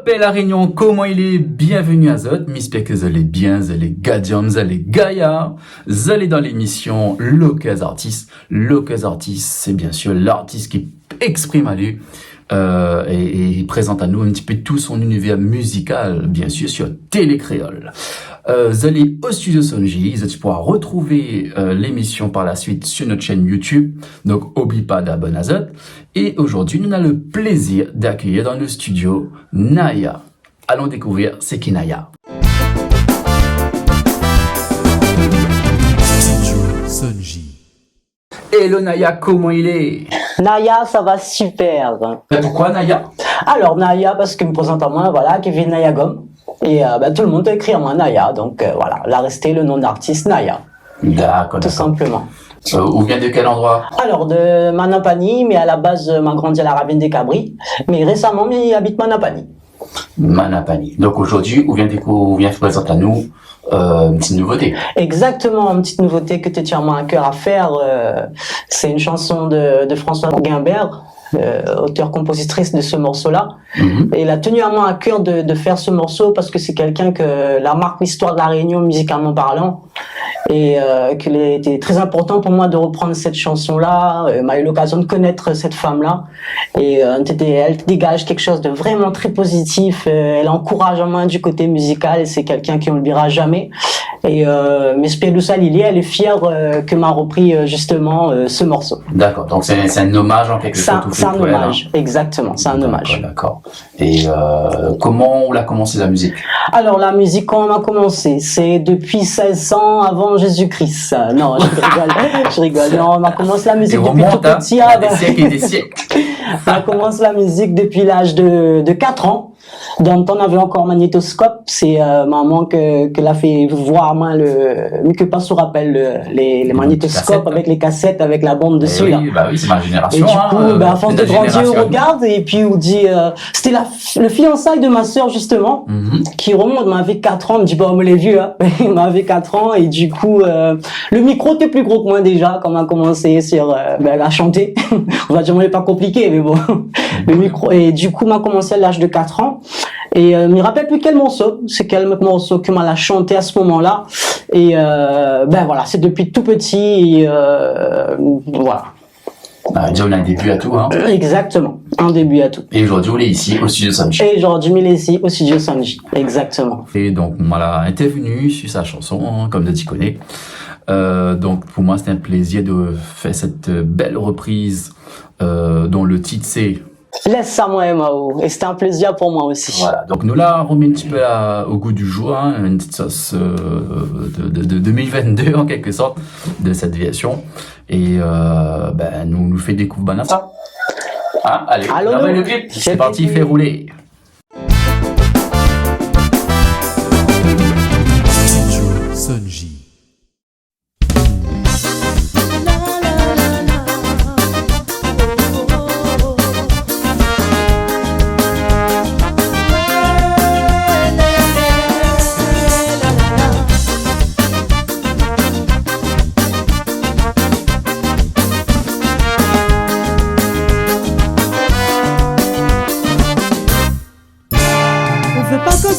Appel à Réunion, comment il est? Bienvenue à Zot, j'espère que vous allez bien, vous allez gadium, vous allez gaillard, vous allez dans l'émission Locaz Artist. Locaz Artist, c'est bien sûr l'artiste qui exprime à lui et il présente à nous un petit peu tout son univers musical, bien sûr, sur Télé Créole. Vous allez au studio Sonji, vous pourrez retrouver l'émission par la suite sur notre chaîne YouTube, donc n'oubliez pas d'abonner à Zot. Et aujourd'hui, nous avons le plaisir d'accueillir dans le studio Naya. Allons découvrir c'est qui Naya. Sonji. Hello Naya, comment il est? Naya, ça va super. Mais pourquoi Naya? Alors Naya, parce qu'il me présente à moi, voilà, Kevin Naya Gom. Et tout le monde écrit à moi Naya, donc voilà, là resté le nom d'artiste Naya. D'accord. Tout simplement. Où vient de quel endroit? Alors de Manapani, mais à la base m'a grandi à la Ravine des Cabris, mais récemment il habite Manapani. Manapani. Donc aujourd'hui, où vient se présenter à nous une petite nouveauté. Exactement, une petite nouveauté que tu tiens à cœur à faire. C'est une chanson de François Guimbert, auteur-compositrice de ce morceau-là. Et il a tenu à moi à cœur de faire ce morceau parce que c'est quelqu'un que la marque l'histoire de la Réunion musicalement parlant. Et qu'il était très important pour moi de reprendre cette chanson-là. M'a eu l'occasion de connaître cette femme-là. Et elle dégage quelque chose de vraiment très positif. Elle encourage en moi du côté musical. Et c'est quelqu'un qui on ne l'oubliera jamais. Et Mespielousa Lili, elle est fière que m'a repris justement ce morceau. D'accord, donc c'est un hommage en quelque sorte. C'est un hommage, exactement, c'est un hommage. D'accord. Et comment on a commencé la musique? Alors la musique, quand on a commencé, c'est depuis 1600 avant Jésus-Christ. Non, je rigole. Non, on a commencé la musique depuis tout petit. Des siècles et des siècles. On commence la musique depuis l'âge de 4 ans. Dans le temps, on avait encore magnétoscope. C'est maman que l'a fait voir moi que pas se rappelle les magnétoscopes avec les cassettes avec la bande dessus. Oui, bah oui, c'est ma génération. Et du coup, à force de grandir, on regarde et puis on dit c'était le fiançailles de ma sœur justement qui remonte, m'avait 4 ans, on me dit bah on me l'est vu hein. Il m'avait 4 ans et du coup le micro était plus gros que moi déjà quand on a commencé à chanter. On va dire on n'est pas compliqué mais bon. Le micro et du coup m'a commencé à l'âge de 4 ans. Et je me rappelle plus quel morceau, c'est quel morceau que m'a chanté à ce moment-là. Et voilà, c'est depuis tout petit. Voilà. Déjà, on a un début à tout, hein. Exactement, un début à tout. Et aujourd'hui, on est ici au studio Sonji. Et aujourd'hui, on est ici au studio Sonji, exactement. Et donc, on m'a intervenu sur sa chanson, hein, comme tu connais. Donc, pour moi, c'était un plaisir de faire cette belle reprise dont le titre c'est Laisse ça moi Mao, et c'était un plaisir pour moi aussi. Voilà, donc nous là remis un petit peu au goût du jour, hein, une petite sauce de 2022 en quelque sorte de cette version et nous fait découvrir ça. Hein, allez, on va le clip, c'est parti, fait rouler. Sonji.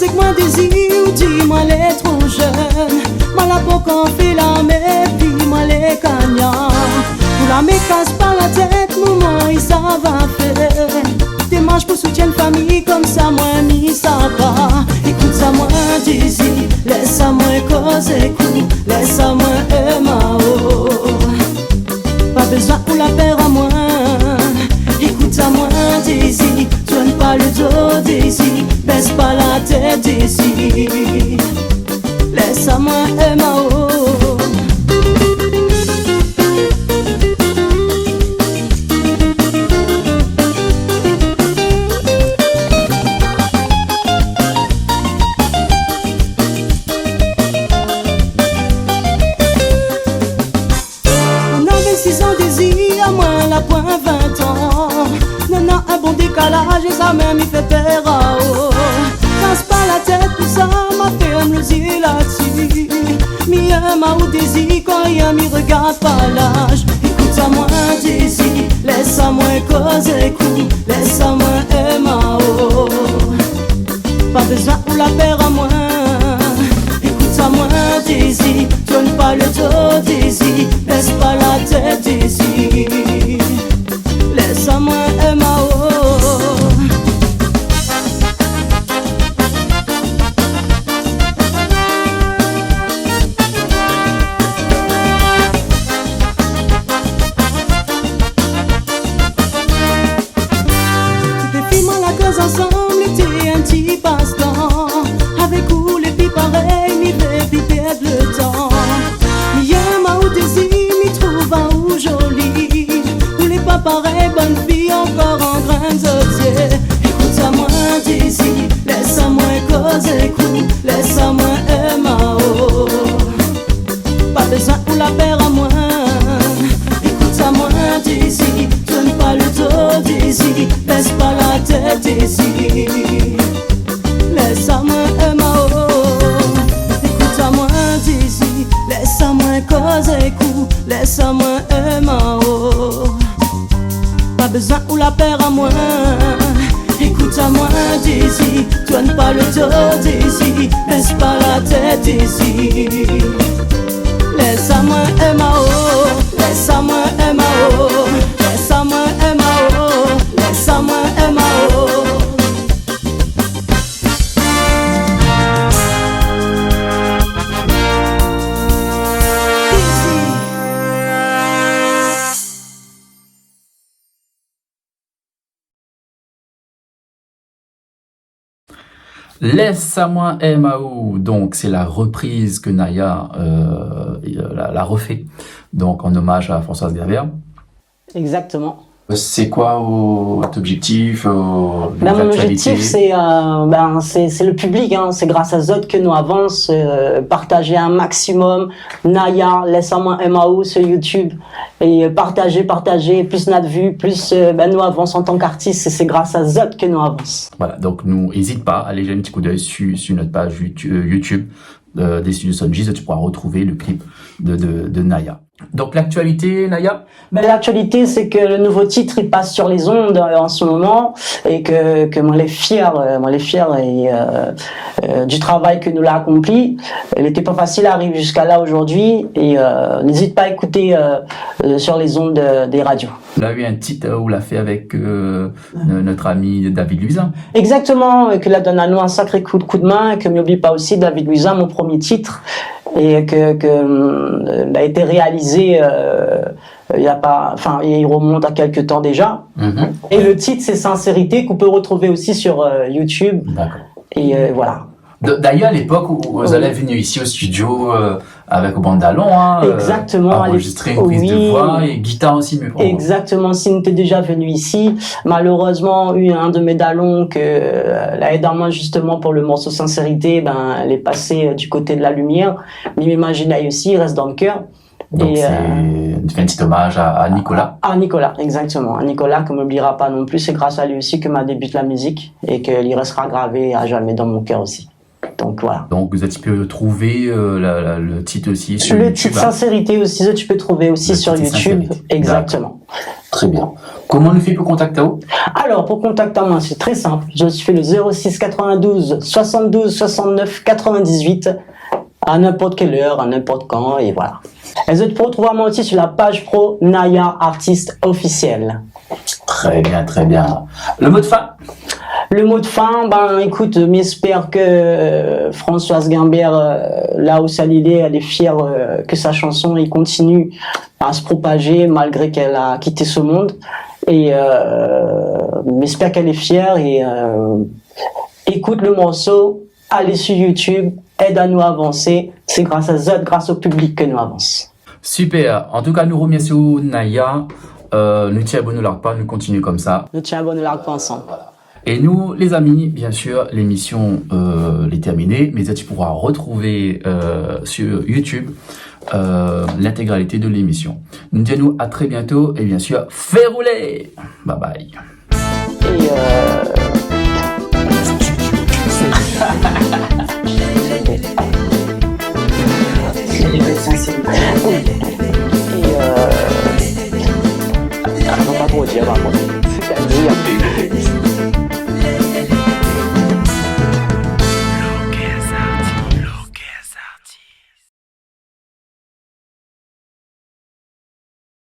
C'est que moi désir, dis-moi les trop jeunes. Moi la peau qu'on fait la mer, puis moi les cagnards. Pour la me casse pas la tête, maman, il ça va faire. Démarche pour soutien de famille, comme ça moi mis ça va. Écoute ça moi désir, laisse ça moi causer coup, laisse ça moi mao. Pas besoin pour la paire à moi. Écoute ça moi désir, tourne pas le dos désir, baisse pas la tête désir, laisse à moi mao. On avait 6 ans désir, à moi la point 20 ans. Non, un bon décalage et ça même il fait peur à haut. Casse pas la tête, tout ça m'a fait me le là-dessus. Mi m'a ou désir quand il m'y regarde pas l'âge. Écoute à moi désir, laisse à moi causer coup, laisse à moi mao. tête ici. Laisse-moi MAO. Ensemble était un petit passe-temps. Avec vous les filles pareilles, m'y fait plus perdre le temps. M'y aime à où désir, m'y trouve à où joli. Vous les pas pareilles, bonne fille, encore en grain de zotier. Écoute-moi d'ici, laisse-moi causer coup, laisse-moi MAO. Pas besoin pour la paire à moi. Écoute-moi d'ici, donne pas le dos d'ici, laisse pas la tête ici. Laisse-moi MAO. Écoute-moi d'ici, laisse-moi causer coup, laisse-moi MAO. Pas besoin ou la paire à moi. Écoute-moi d'ici, donne pas le dos d'ici, laisse pas la tête ici. Laisse-moi MAO, laisse-moi MAO, laisse-moi MAO, laisse-moi MAO. Laisse-moi MAO, donc c'est la reprise que Naya l'a refait, donc en hommage à Françoise Gambert. Exactement. C'est quoi votre objectif Mon objectif, c'est le public. Hein. C'est grâce à Zot que nous avance, partager un maximum. Naya, laisse-moi MAO sur YouTube et partager, plus notre vue, plus nous avance en tant qu'artistes. Et c'est grâce à Zot que nous avance. Voilà, donc nous, n'hésite pas à aller jeter un petit coup d'œil sur notre page YouTube des studios Sonjis, tu pourras retrouver le clip de Naya. Donc l'actualité, Naya? L'actualité, c'est que le nouveau titre il passe sur les ondes en ce moment et que moi les fier du travail que nous l'a accompli. Il n'était pas facile à arriver jusqu'à là aujourd'hui et n'hésite pas à écouter sur les ondes des radios. Là, il y a un titre où l'a fait avec notre ami David Luisin. Exactement, et que là donne à nous un sacré coup de main et que n'oublie pas aussi David Luisin, mon premier titre. Et que a été réalisé il remonte à quelques temps déjà. Mm-hmm. Et le titre c'est Sincérité qu'on peut retrouver aussi sur YouTube. D'accord. Et voilà. D'ailleurs, à l'époque où vous allez venir ici au studio avec au Bandalon, exactement, enregistrer une prise de voix et guitare aussi. Mais exactement, si nous était déjà venu ici, malheureusement, un de mes dalons que l'année dernière justement pour le morceau Sincérité, elle est passée du côté de la lumière. Mais m'imagine aussi, il reste dans le cœur. Donc c'est un petit hommage à Nicolas. À Nicolas, exactement. À Nicolas, qu'on m'oubliera pas non plus. C'est grâce à lui aussi que m'a débuté la musique et qu'il restera gravé à jamais dans mon cœur aussi. Donc voilà. Donc vous peux trouver le titre aussi sur le YouTube. Le titre Sincérité aussi, tu peux trouver aussi sur YouTube. Sincérité. Exactement. Très bien. Comment on le fait pour contacter vous? Alors pour contacter moi, c'est très simple. Je fais le 06 92 72 69 98 à n'importe quelle heure, à n'importe quand et voilà. Et vous pouvez retrouver moi aussi sur la page pro Naya Artiste Officielle. Très bien, très bien. Le mot de fin? Le mot de fin, écoute, j'espère que Françoise Gambert, là où ça l'idée, elle est fière que sa chanson il continue à se propager malgré qu'elle a quitté ce monde. Et j'espère qu'elle est fière et écoute le morceau, allez sur YouTube, aide à nous avancer. C'est grâce à Zod, grâce au public que nous avançons. Super. En tout cas, nous remercions Naya. Nous tiens bon l'arc pas, nous continuons comme ça. Nous tiens bon l'arc pas ensemble. Voilà. Et nous, les amis, bien sûr, l'émission est terminée, mais tu pourras retrouver sur YouTube l'intégralité de l'émission. Nous disons à très bientôt et bien sûr, fais rouler. Bye bye. Non, pas trop dire, par contre.